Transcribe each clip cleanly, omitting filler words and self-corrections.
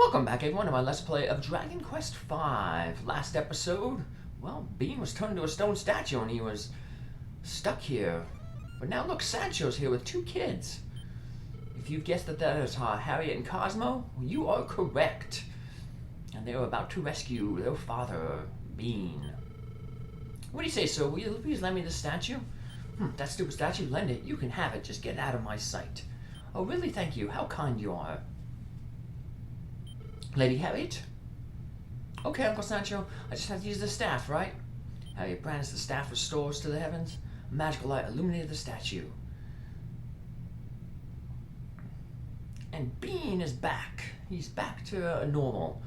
Welcome back, everyone, to my Let's Play of Dragon Quest V. Last episode, well, Bean was turned into a stone statue and he was stuck here. But now look, Sancho's here with two kids. If you've guessed that that is Harriet and Cosmo, you are correct. And they were about to rescue their father, Bean. What do you say, sir? Will you please lend me the statue? That stupid statue, lend it. You can have it. Just get out of my sight. Oh, really? Thank you. How kind you are. Lady Harriet? Okay, Uncle Sancho. I just have to use the staff, right? Harriet brands the staff restores to the heavens. A magical light illuminated the statue. And Bean is back. He's back to normal.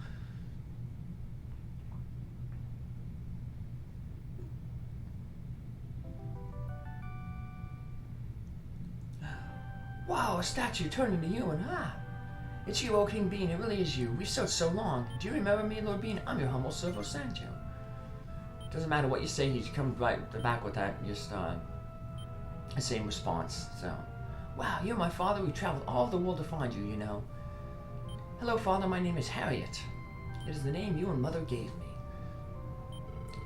Wow, a statue turned into human, huh? It's you, O King Bean. It really is you. We've searched so long. Do you remember me, Lord Bean? I'm your humble servant, Sancho. Doesn't matter what you say, he's come right back with that, just the same response. So, wow, you're my father. We traveled all over the world to find you, you know. Hello, Father. My name is Harriet. It is the name you and Mother gave me.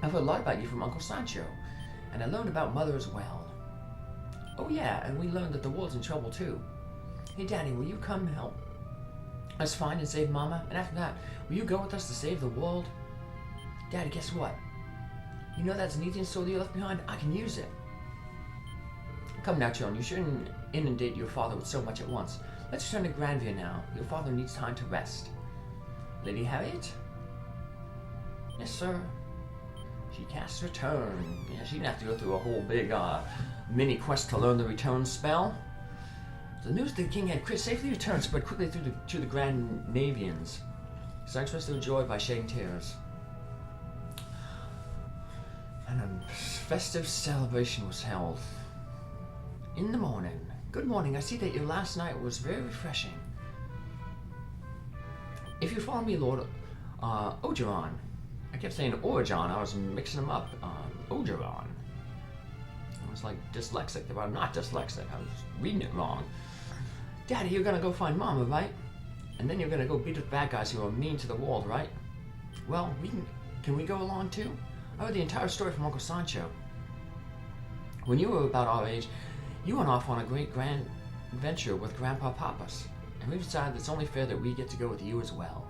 I've heard a lot about you from Uncle Sancho, and I learned about Mother as well. Oh yeah, and we learned that the world's in trouble too. Hey, Daddy, will you come help us find and save Mama? And after that, will you go with us to save the world? Daddy, guess what? You know that Zenithian sword you left behind? I can use it. Come now, children. You shouldn't inundate your father with so much at once. Let's return to Grandview now. Your father needs time to rest. Lady Harriet? Yes, sir. She casts Return. Yeah, she didn't have to go through a whole big mini quest to learn the Return spell. The news that the king had safely returned spread quickly to the Grand Navians. His expressed their joy by shedding tears. And a festive celebration was held. In the morning. Good morning. I see that your last night was very refreshing. If you follow me, Lord Ogeron. I kept saying Orgeron. I was mixing them up. Ogeron. I was like dyslexic, but I'm not dyslexic. I was reading it wrong. Daddy, you're gonna go find Mama, right? And then you're gonna go beat up bad guys who are mean to the world, right? Well, can we go along too? I heard the entire story from Uncle Sancho. When you were about our age, you went off on a great grand adventure with Grandpa Pappas, and we decided it's only fair that we get to go with you as well.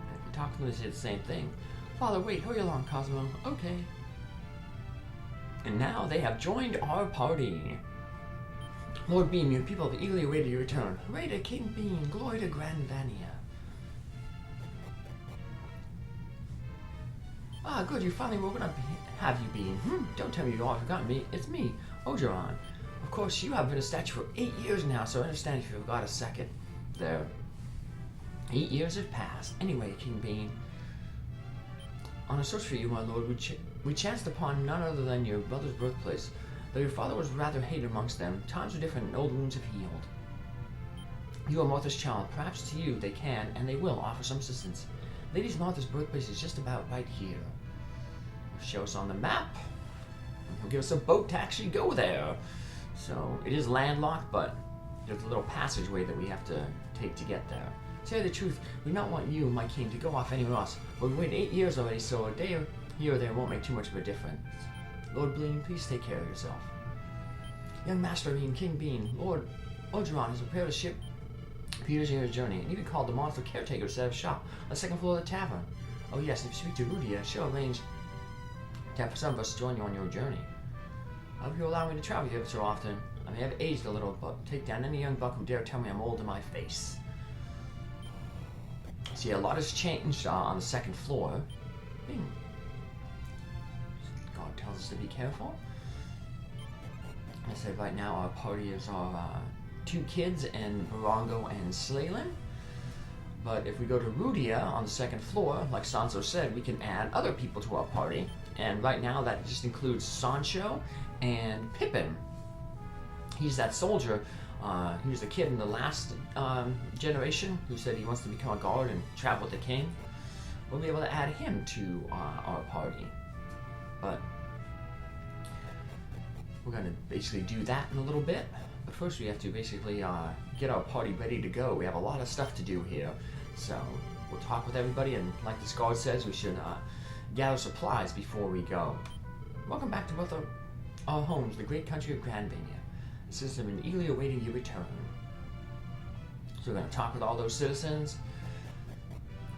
And if you talk to them, they say the same thing. Father, wait, hurry along, Cosmo. Okay. And now they have joined our party. Lord Bean, your people have eagerly awaited your return. Hooray to King Bean, glory to Grandvania. Ah, good, you finally woken up. Have you been? Don't tell me you've all forgotten me. It's me, Ogeron. Of course, you have been a statue for 8 years now, so I understand if you forgot a second there. 8 years have passed. Anyway, King Bean, on a search for you, my lord, we chanced upon none other than your brother's birthplace. Though your father was rather hated amongst them, times are different and old wounds have healed. You are Martha's child. Perhaps to you they can, and they will, offer some assistance. Lady Martha's birthplace is just about right here. Show us on the map. He'll give us a boat to actually go there. So it is landlocked, but there's a little passageway that we have to take to get there. To tell you the truth, we don't want you, my king, to go off anywhere else. But we've waited 8 years already, so a day here or there won't make too much of a difference. Lord Bean, please take care of yourself. Young Master Bean, King Bean, Lord Ogeron has prepared a ship for your journey, and even called the monster caretaker to set up shop on the second floor of the tavern. Oh yes, if you speak to Rudia, she'll arrange to have some of us join you on your journey. I hope you'll allow me to travel here so often. I may have aged a little, but take down any young buck who dare tell me I'm old in my face. See, a lot has changed on the second floor. God tells us to be careful. I said right now our party is our two kids and Barongo and Slaylin. But if we go to Rudia on the second floor, like Sancho said, we can add other people to our party. And right now that just includes Sancho and Pippin. He's that soldier. He was a kid in the last generation who said he wants to become a guard and travel with the king. We'll be able to add him to our party. But we're going to basically do that in a little bit. But first we have to basically get our party ready to go. We have a lot of stuff to do here. So we'll talk with everybody, and like this guard says, we should gather supplies before we go. Welcome back to both our homes, the great country of Granvania. The system is eagerly awaiting your return. So we're going to talk with all those citizens.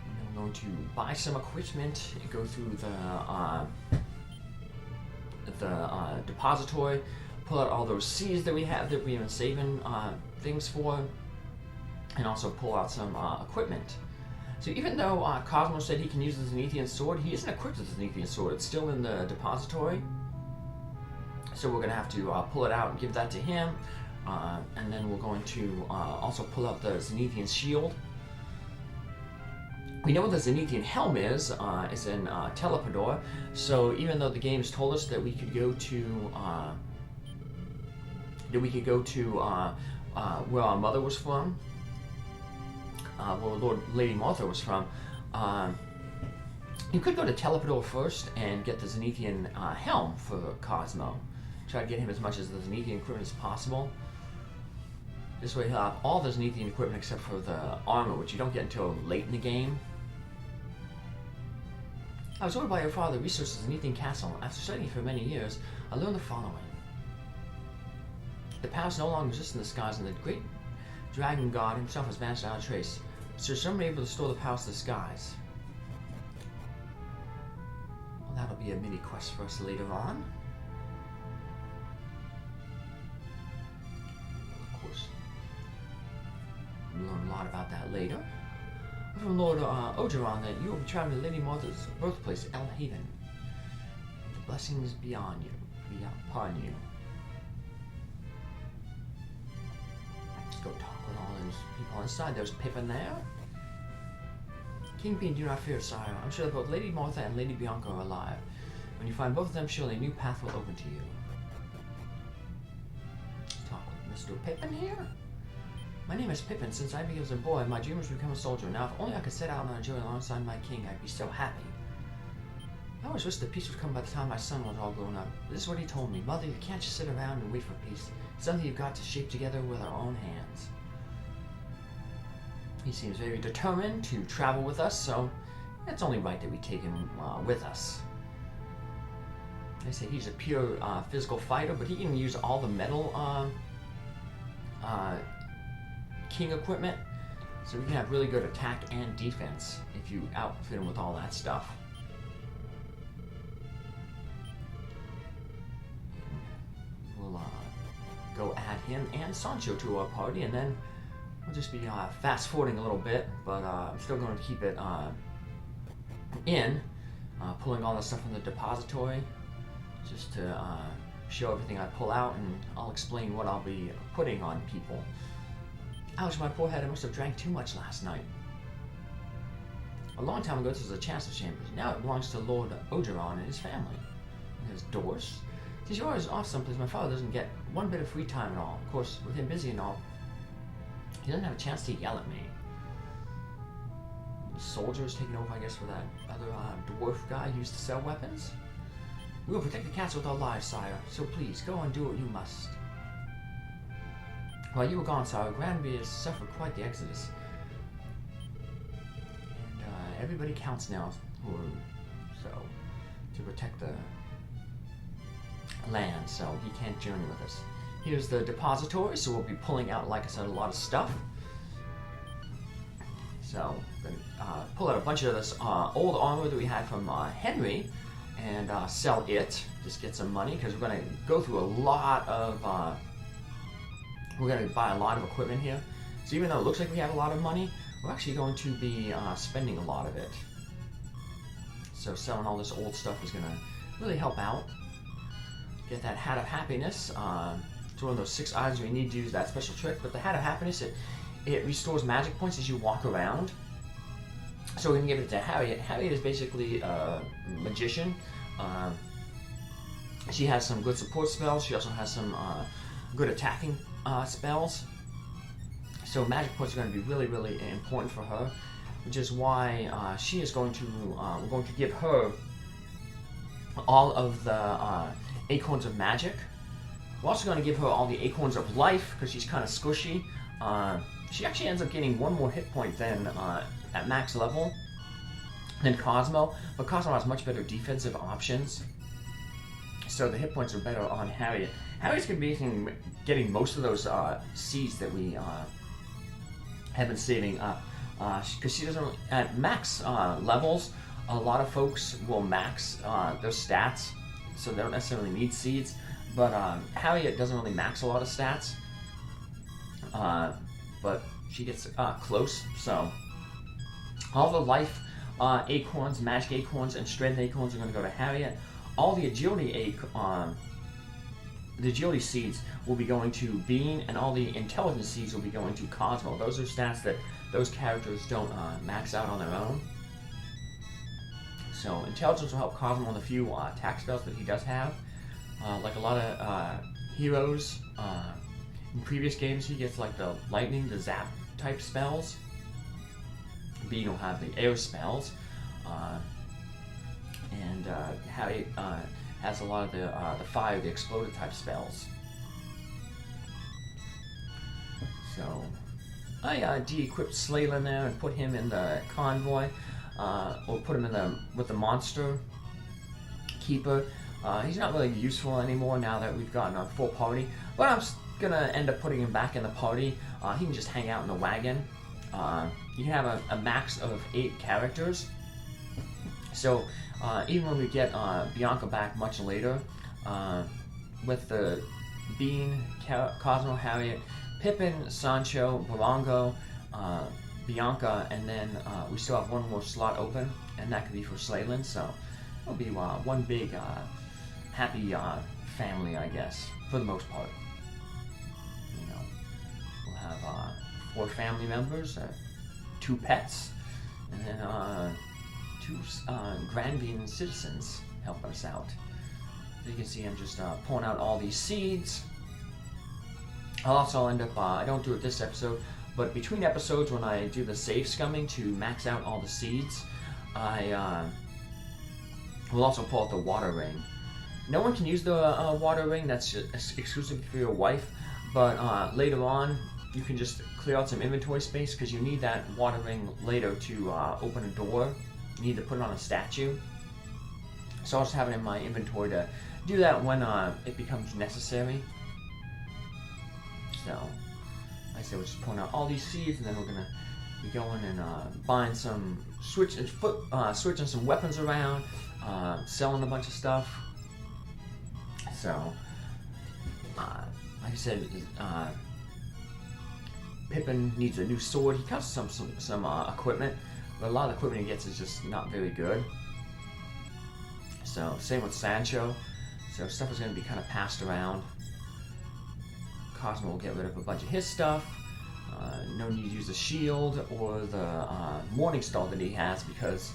And then we're going to buy some equipment and go through the depository, pull out all those seeds that we have that we've been saving things for, and also pull out some equipment. So even though Cosmo said he can use the Zenithian sword, he isn't equipped with the Zenithian sword. It's still in the depository. So we're going to have to pull it out and give that to him. And then we're going to also pull out the Zenithian shield. We know what the Zenithian helm is in Telepador. So even though the game's told us that we could go to where our mother was from, where Lady Martha was from, you could go to Telepador first and get the Zenithian helm for Cosmo. Try to get him as much of the Zenithian equipment as possible. This way he'll have all the Zenithian equipment except for the armor, which you don't get until late in the game. I was ordered by your father to research the Zenithian castle. After studying for many years, I learned the following. The palace no longer exists in the skies, and the great dragon god himself has vanished without a trace. So somebody able to restore the palace to the skies. Well, that'll be a mini quest for us later on. Of course, we'll learn a lot about that later. From Lord Ogeron that you will be traveling to Lady Martha's birthplace, El Haven. The blessings be upon you. Let's go talk with all those people inside. There's Pippin there. King Bean, do not fear, sire. I'm sure that both Lady Martha and Lady Bianca are alive. When you find both of them, surely a new path will open to you. Let's talk with Mr. Pippin here. My name is Pippin. Since I was a boy, my dream was to become a soldier. Now, if only I could set out on a journey alongside my king, I'd be so happy. I always wished that peace would come by the time my son was all grown up. This is what he told me. Mother, you can't just sit around and wait for peace. It's something you've got to shape together with our own hands. He seems very determined to travel with us, so it's only right that we take him with us. They say he's a pure physical fighter, but he can use all the metal king equipment, so we can have really good attack and defense if you outfit him with all that stuff. We'll go add him and Sancho to our party, and then we'll just be fast forwarding a little bit, but I'm still going to keep it pulling all the stuff from the depository just to show everything I pull out, and I'll explain what I'll be putting on people. Ouch, my poor head, I must have drank too much last night. A long time ago, this was a chancellor chambers. Now it belongs to Lord Ogeron and his family. And his doors. Since you're always off someplace, my father doesn't get one bit of free time at all. Of course, with him busy and all, he doesn't have a chance to yell at me. The soldiers taking over, I guess, for that other dwarf guy who used to sell weapons. We will protect the castle with our lives, sire. So please, go and do what you must. While you were gone, sire, Granby has suffered quite the exodus. And everybody counts now, so to protect the land, so he can't journey with us. Here's the depository, so we'll be pulling out, like I said, a lot of stuff. So, pull out a bunch of this old armor that we had from Henry, and sell it, just get some money, because we're going to go through a lot of, we're going to buy a lot of equipment here. So even though it looks like we have a lot of money, we're actually going to be spending a lot of it. So selling all this old stuff is going to really help out. Get that Hat of Happiness. It's one of those 6 items we need to use that special trick, but the Hat of Happiness, it restores magic points as you walk around. So we're going to give it to Harriet. Harriet is basically a magician. She has some good support spells. She also has some good attacking spells. So magic points are going to be really, really important for her, which is why she is going to, we're going to give her all of the Acorns of Magic, We're also going to give her all the acorns of life because she's kind of squishy. She actually ends up getting one more hit point than at max level than Cosmo, but Cosmo has much better defensive options, so the hit points are better on Harriet. Harriet's going to be getting most of those seeds that we have been saving up, because she doesn't really, at max levels. A lot of folks will max their stats, so they don't necessarily need seeds. But Harriet doesn't really max a lot of stats, but she gets close. So all the life acorns, magic acorns, and strength acorns are going to go to Harriet. All the agility seeds will be going to Bean, and all the intelligence seeds will be going to Cosmo. Those are stats that those characters don't max out on their own. So intelligence will help Cosmo on the few attack spells that he does have. Like a lot of heroes in previous games, he gets like the lightning, the zap type spells. Bean will have the air spells, and Harriet has a lot of the fire, the exploded type spells. So I de-equipped Slaylin there and put him in the convoy, or put him in with the monster keeper. He's not really useful anymore now that we've gotten a full party, but I'm gonna end up putting him back in the party. He can just hang out in the wagon. You can have a max of 8 characters. So even when we get Bianca back much later, with the Bean, Cosmo, Harriet, Pippin, Sancho, Barongo, Bianca, and then we still have one more slot open, and that could be for Slaylin. So it'll be one big happy family, I guess, for the most part. You know, we'll have 4 family members, 2 pets, and then 2 Granvine citizens helping us out. As you can see, I'm just pulling out all these seeds. I'll also end up, I don't do it this episode, but between episodes when I do the save scumming to max out all the seeds, I will also pull out the water ring. No one can use the water ring, that's exclusive for your wife, but later on you can just clear out some inventory space because you need that water ring later to open a door. You need to put it on a statue. So I'll just have it in my inventory to do that when it becomes necessary. So, like I said, we're just pulling out all these seeds, and then we're gonna be going and buying some, switching some weapons around, selling a bunch of stuff. So, like I said, Pippin needs a new sword. He costs some equipment, but a lot of the equipment he gets is just not very good. So, same with Sancho. So stuff is going to be kind of passed around. Cosmo will get rid of a bunch of his stuff. No need to use the shield or the Morning Star that he has because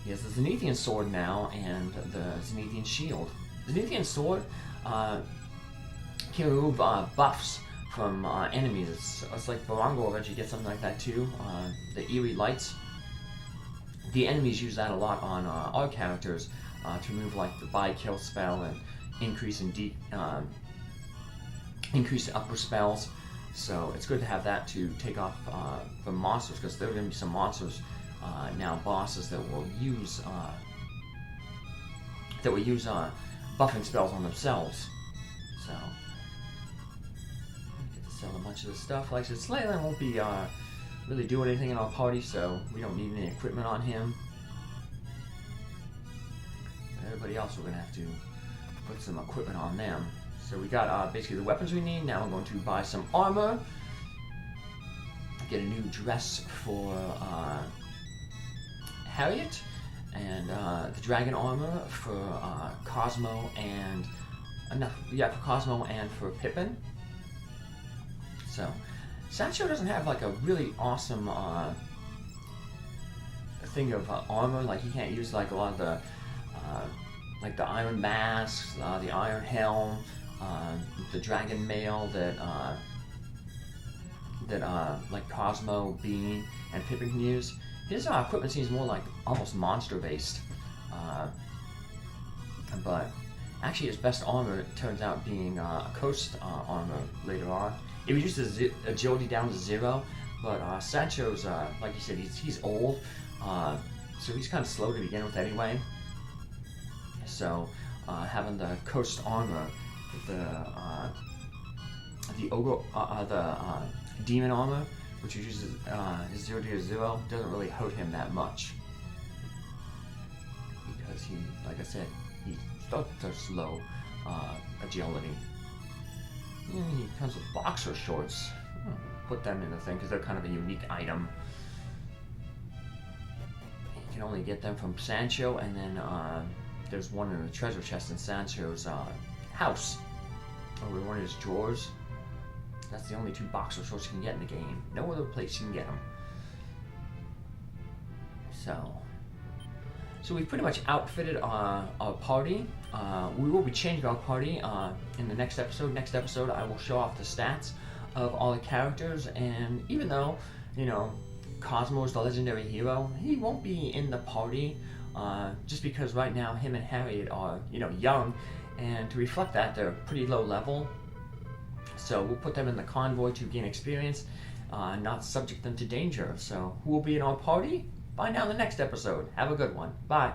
he has the Zenithian sword now and the Zenithian shield. The Zenithian sword can remove buffs from enemies. It's like Barongo will eventually get something like that too. The Eerie Lights. The enemies use that a lot on our characters to remove like the buy kill spell and increase upper spells. So it's good to have that to take off the monsters because there are going to be some monsters now, bosses that will use buffing spells on themselves. So get to sell a bunch of this stuff. Like I said, Slaylin won't be really doing anything in our party, so we don't need any equipment on him. Everybody else, we're going to have to put some equipment on them. So we got basically the weapons we need. Now we're going to buy some armor, get a new dress for Harriet, and the dragon armor for Cosmo and for Cosmo and for Pippin. So Sancho doesn't have like a really awesome thing of armor. Like he can't use like a lot of the like the iron masks, the iron helm, the dragon mail that like Cosmo, Bean, and Pippin can use. His equipment seems more like almost monster based, but Actually, his best armor turns out being a coast armor later on. It reduces agility down to 0, but Sancho's, like you said, he's old, so he's kind of slow to begin with anyway. So having the coast armor, the ogre, the demon armor, which uses 0 to 0, doesn't really hurt him that much. Because he, like I said, he starts to slow agility. And he comes with boxer shorts. Put them in the thing because they're kind of a unique item. You can only get them from Sancho, and then there's one in the treasure chest in Sancho's house, or in one of his drawers. That's the only 2 boxer shorts you can get in the game. No other place you can get them. So we've pretty much outfitted our party. We will be changing our party in the next episode. Next episode, I will show off the stats of all the characters, and even though, you know, Cosmo is the legendary hero, he won't be in the party, just because right now him and Harriet are, you know, young, and to reflect that, they're pretty low level. So we'll put them in the convoy to gain experience, not subject them to danger. So who will be in our party? Find out in the next episode. Have a good one. Bye.